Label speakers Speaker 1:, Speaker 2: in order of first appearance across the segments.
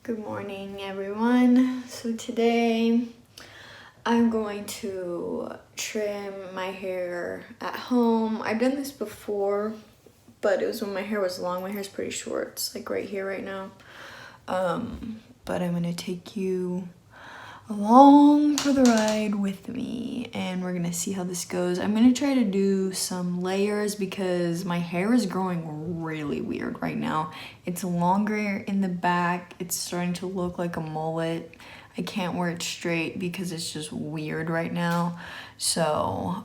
Speaker 1: Good morning, everyone. So today I'm going to trim my hair at home. I've done this before, but it was when my hair was long. My hair's pretty short. It's like right here right now. But I'm gonna take you along for the ride with me and we're gonna see how this goes. I'm gonna try to do some layers because my hair is growing really weird right now. It's longer in the back. It's starting to look like a mullet. I can't wear it straight because it's just weird right now. So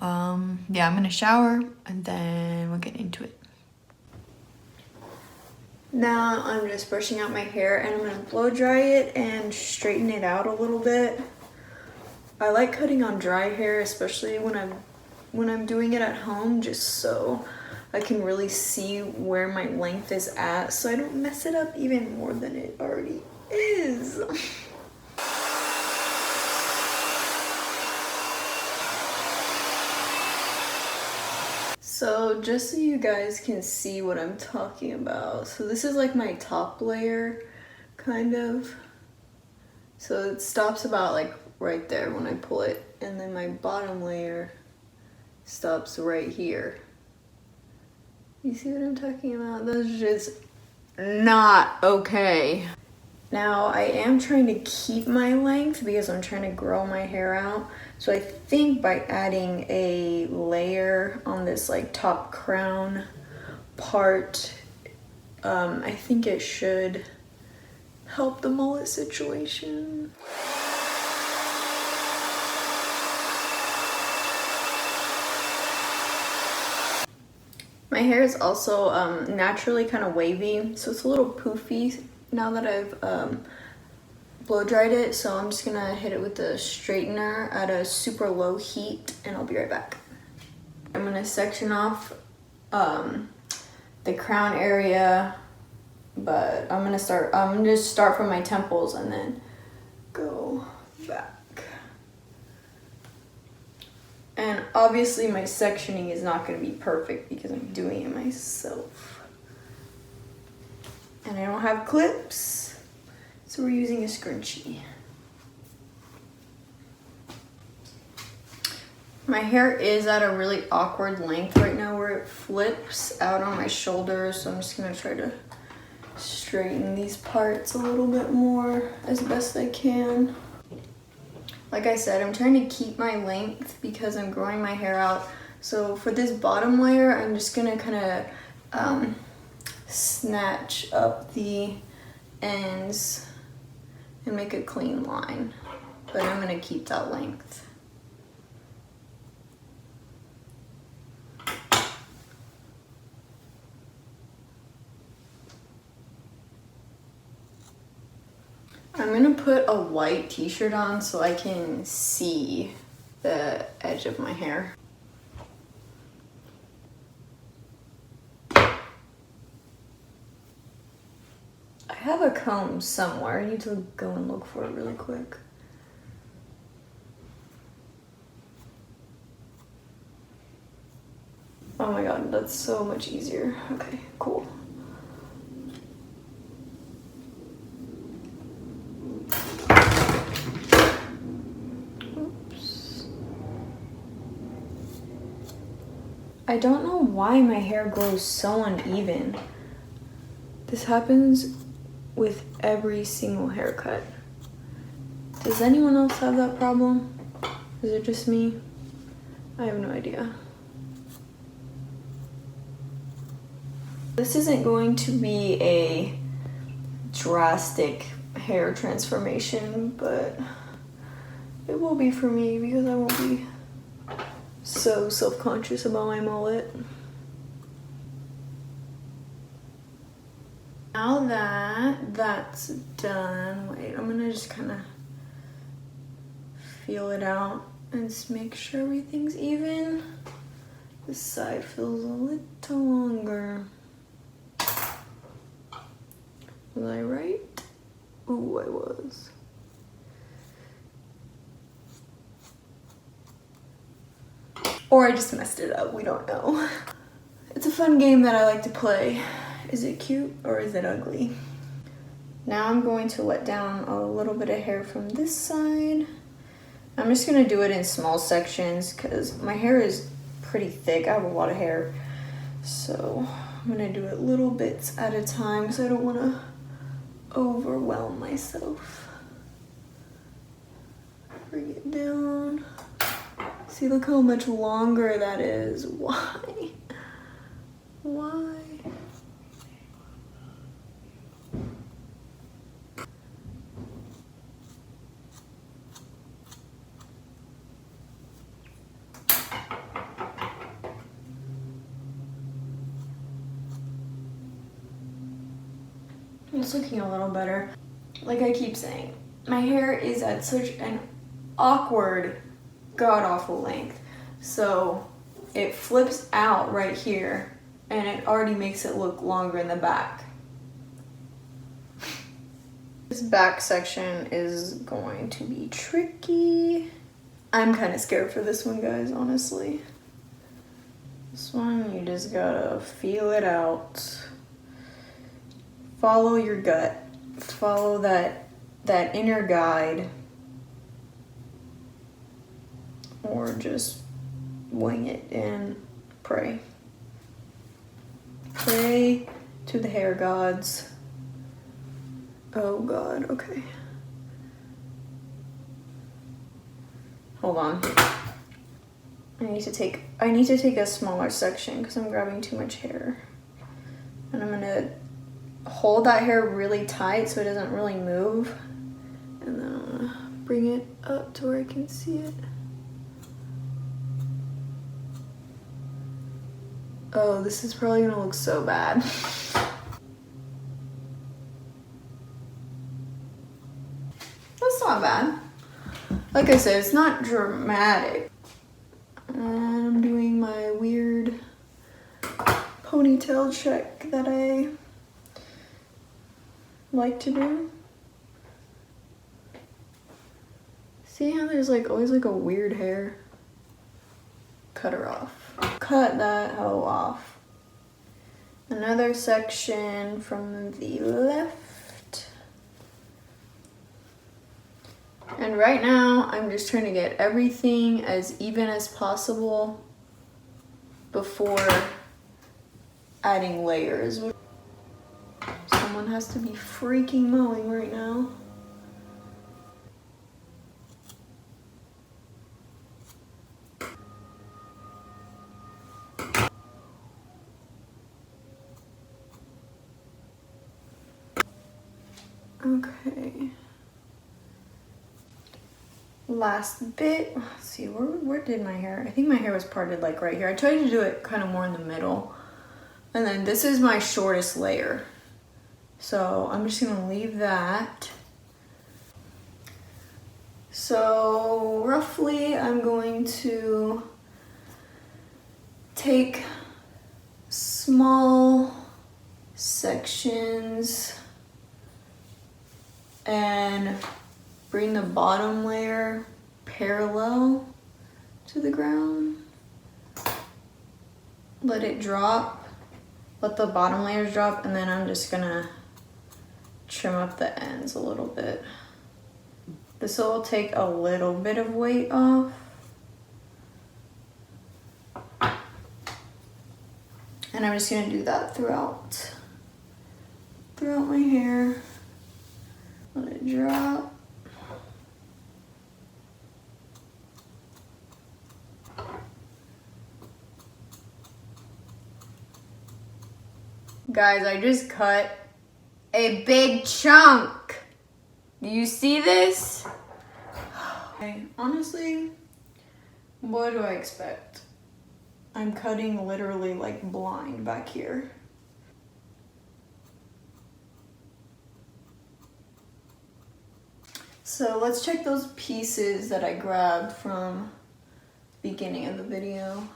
Speaker 1: yeah, I'm gonna shower and then we'll get into it. Now I'm just brushing out my hair and I'm gonna blow dry it and straighten it out a little bit. I like cutting on dry hair, especially when I'm doing it at home, just so I can really see where my length is at so I don't mess it up even more than it already is. So just so you guys can see what I'm talking about. So this is like my top layer, kind of. So it stops about like right there when I pull it. And then my bottom layer stops right here. You see what I'm talking about? That's just not okay. Now I am trying to keep my length because I'm trying to grow my hair out. So I think by adding a layer on this like top crown part, I think it should help the mullet situation. My hair is also naturally kind of wavy, so it's a little poofy now that I've blow dried it. So I'm just gonna hit it with the straightener at a super low heat and I'll be right back. I'm gonna section off the crown area, but I'm gonna start from my temples and then go back. And obviously my sectioning is not gonna be perfect because I'm doing it myself. And I don't have clips, so we're using a scrunchie. My hair is at a really awkward length right now where it flips out on my shoulders, so I'm just gonna try to straighten these parts a little bit more as best I can. Like I said, I'm trying to keep my length because I'm growing my hair out. So for this bottom layer, I'm just gonna kind of snatch up the ends and make a clean line. But I'm gonna keep that length. I'm gonna put a white t-shirt on so I can see the edge of my hair. I have a comb somewhere. I need to go and look for it really quick. Oh my god, that's so much easier. Okay, cool. I don't know why my hair grows so uneven. This happens with every single haircut. Does anyone else have that problem? Is it just me? I have no idea. This isn't going to be a drastic hair transformation, but it will be for me because I won't be so self-conscious about my mullet. Now that that's done, wait, I'm gonna just kind of feel it out and just make sure everything's even. This side feels a little longer. Was I right? Ooh, I was. Or I just messed it up, we don't know. It's a fun game that I like to play. Is it cute or is it ugly? Now I'm going to let down a little bit of hair from this side. I'm just gonna do it in small sections because my hair is pretty thick. I have a lot of hair. So I'm gonna do it little bits at a time because I don't wanna overwhelm myself. Bring it down. See, look how much longer that is. Why? Why? It's looking a little better. Like I keep saying, my hair is at such an awkward, god-awful length. So it flips out right here and it already makes it look longer in the back. This back section is going to be tricky. I'm kind of scared for this one, guys, honestly. This one, you just gotta feel it out. Follow your gut. Follow that inner guide. Or just wing it and pray. Pray to the hair gods. Oh God, okay. Hold on. I need to take a smaller section because I'm grabbing too much hair. And I'm gonna hold that hair really tight so it doesn't really move. And then I'm gonna bring it up to where I can see it. Oh, this is probably gonna look so bad. That's not bad. Like I said, it's not dramatic. And I'm doing my weird ponytail check that I like to do. See how there's like always like a weird hair? Cut her off. Cut that hoe off. Another section from the left. And right now, I'm just trying to get everything as even as possible before adding layers. Someone has to be freaking mowing right now. Okay. Last bit. Let's see, where did my hair? I think my hair was parted like right here. I tried to do it kind of more in the middle. And then this is my shortest layer. So I'm just gonna leave that. So roughly I'm going to take small sections and bring the bottom layer parallel to the ground. Let it drop, let the bottom layers drop, and then I'm just gonna trim up the ends a little bit. This will take a little bit of weight off. And I'm just gonna do that throughout my hair. Let it drop. Guys, I just cut a big chunk. Do you see this? Okay, honestly, what do I expect? I'm cutting literally like blind back here. So let's check those pieces that I grabbed from the beginning of the video.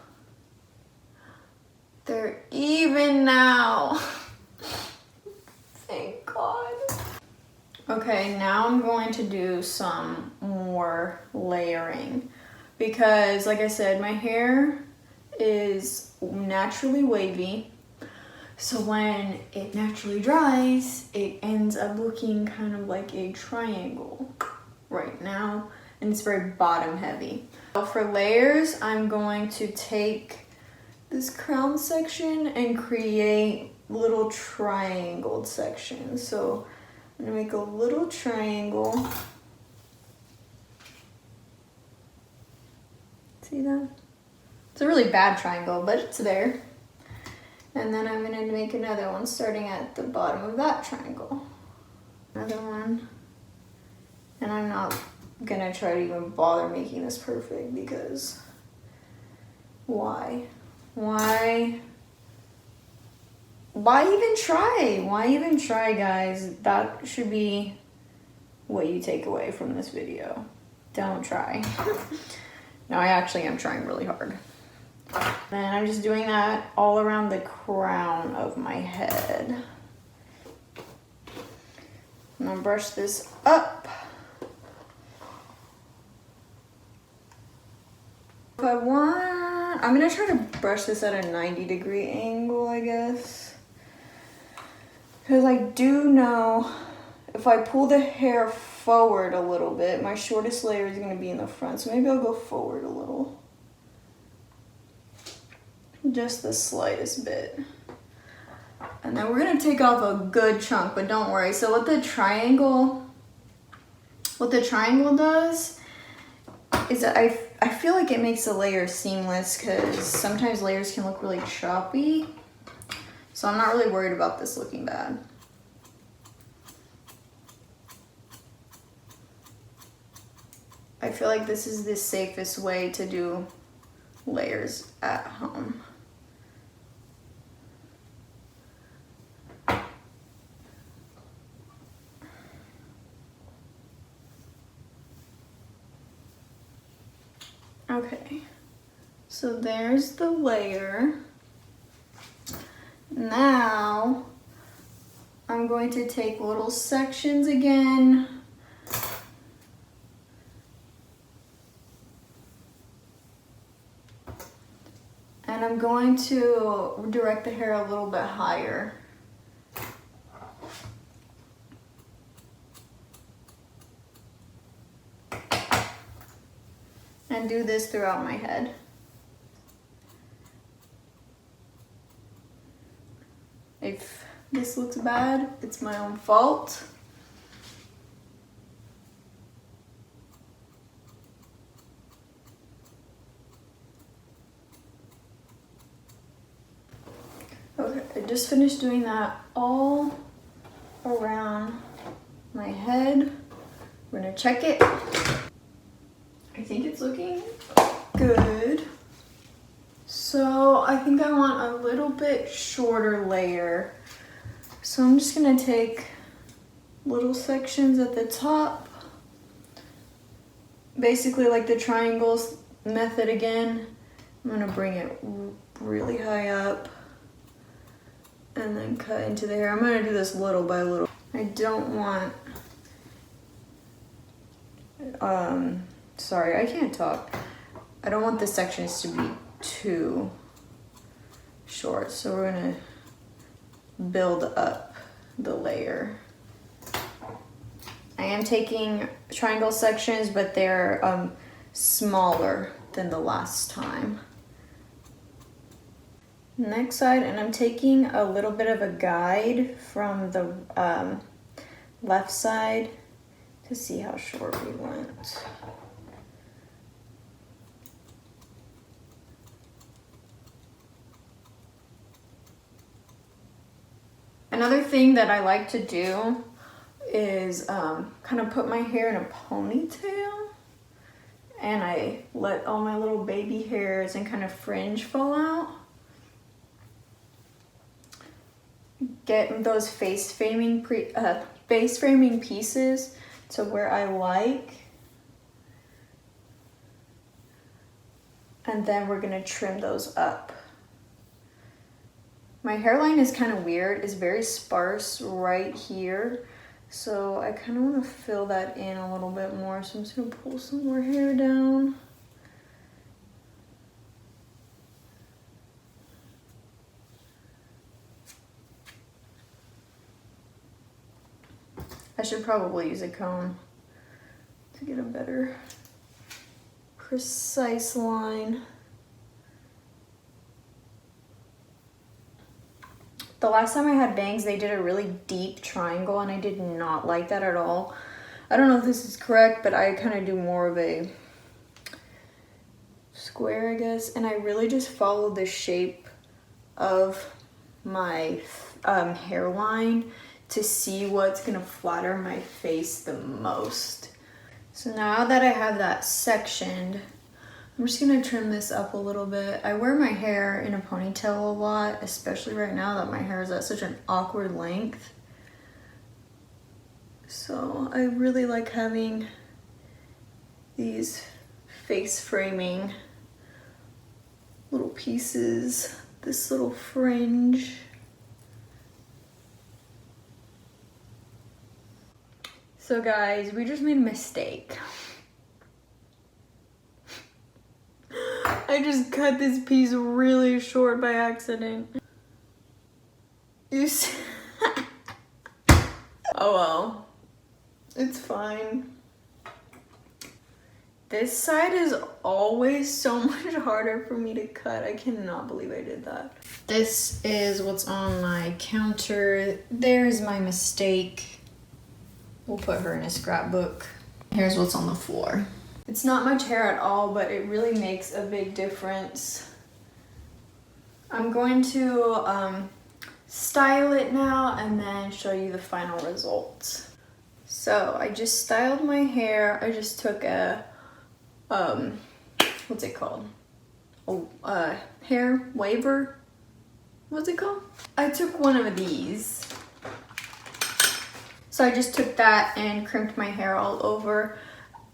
Speaker 1: They're even now. Thank God. Okay, now I'm going to do some more layering because, like I said, my hair is naturally wavy. So when it naturally dries, it ends up looking kind of like a triangle right now, and it's very bottom heavy. So for layers, I'm going to take this crown section and create little triangled sections. So I'm gonna make a little triangle. See that? It's a really bad triangle, but it's there. And then I'm gonna make another one starting at the bottom of that triangle. Another one. And I'm not gonna try to even bother making this perfect because why? Why even try? Why even try, guys? That should be what you take away from this video. Don't try. No, I actually am trying really hard. Then I'm just doing that all around the crown of my head. I'm gonna brush this up. If I want, I'm gonna try to brush this at a 90-degree angle, I guess. Because I do know if I pull the hair forward a little bit, my shortest layer is gonna be in the front. So maybe I'll go forward a little. Just the slightest bit. And then we're gonna take off a good chunk, but don't worry. So what the triangle does is that I feel like it makes the layer seamless because sometimes layers can look really choppy. So I'm not really worried about this looking bad. I feel like this is the safest way to do layers at home. Okay, so there's the layer. Now I'm going to take little sections again. And I'm going to direct the hair a little bit higher. And do this throughout my head. If this looks bad, it's my own fault. Okay, I just finished doing that all around my head. We're gonna check it. I think it's looking good. So I think I want a little bit shorter layer. So I'm just gonna take little sections at the top. Basically like the triangles method again. I'm gonna bring it really high up and then cut into the hair. I'm gonna do this little by little. I don't want, sorry, I can't talk. I don't want the sections to be too short, so we're gonna build up the layer. I am taking triangle sections, but they're smaller than the last time. Next side, and I'm taking a little bit of a guide from the left side to see how short we went. Another thing that I like to do is kind of put my hair in a ponytail, and I let all my little baby hairs and kind of fringe fall out. Get those face framing pieces to where I like. And then we're gonna trim those up. My hairline is kind of weird. It's very sparse right here. So I kind of want to fill that in a little bit more. So I'm just gonna pull some more hair down. should probably use a comb to get a better precise line. The last time I had bangs, they did a really deep triangle and I did not like that at all. I don't know if this is correct, but I kind of do more of a square, I guess. And I really just followed the shape of my hairline to see what's gonna flatter my face the most. So now that I have that sectioned, I'm just gonna trim this up a little bit. I wear my hair in a ponytail a lot, especially right now that my hair is at such an awkward length. So I really like having these face framing little pieces, this little fringe. So guys, we just made a mistake. I just cut this piece really short by accident. You see? Oh well, it's fine. This side is always so much harder for me to cut. I cannot believe I did that. This is what's on my counter. There's my mistake. We'll put her in a scrapbook. Here's what's on the floor. It's not much hair at all, but it really makes a big difference. I'm going to style it now and then show you the final results. So I just styled my hair. I just took a, what's it called? A hair waver? What's it called? I took one of these. So I just took that and crimped my hair all over.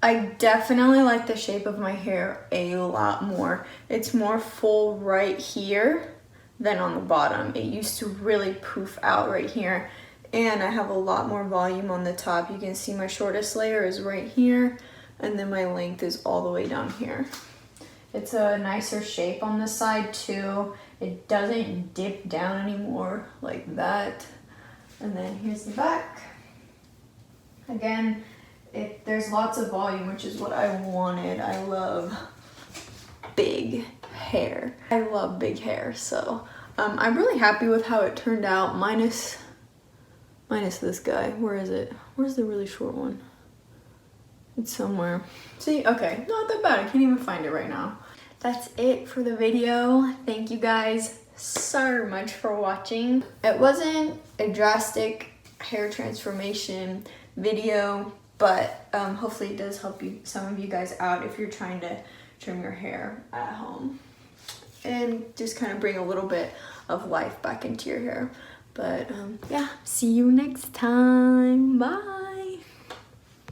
Speaker 1: I definitely like the shape of my hair a lot more. It's more full right here than on the bottom. It used to really poof out right here. And I have a lot more volume on the top. You can see my shortest layer is right here. And then my length is all the way down here. It's a nicer shape on this side too. It doesn't dip down anymore like that. And then here's the back. Again, there's lots of volume, which is what I wanted. I love big hair. I love big hair, so I'm really happy with how it turned out, minus this guy. Where is it? Where's the really short one? It's somewhere. See, okay, not that bad. I can't even find it right now. That's it for the video. Thank you guys so much for watching. It wasn't a drastic hair transformation video, but hopefully it does help some of you guys out if you're trying to trim your hair at home and just kind of bring a little bit of life back into your hair. But yeah, see you next time. Bye.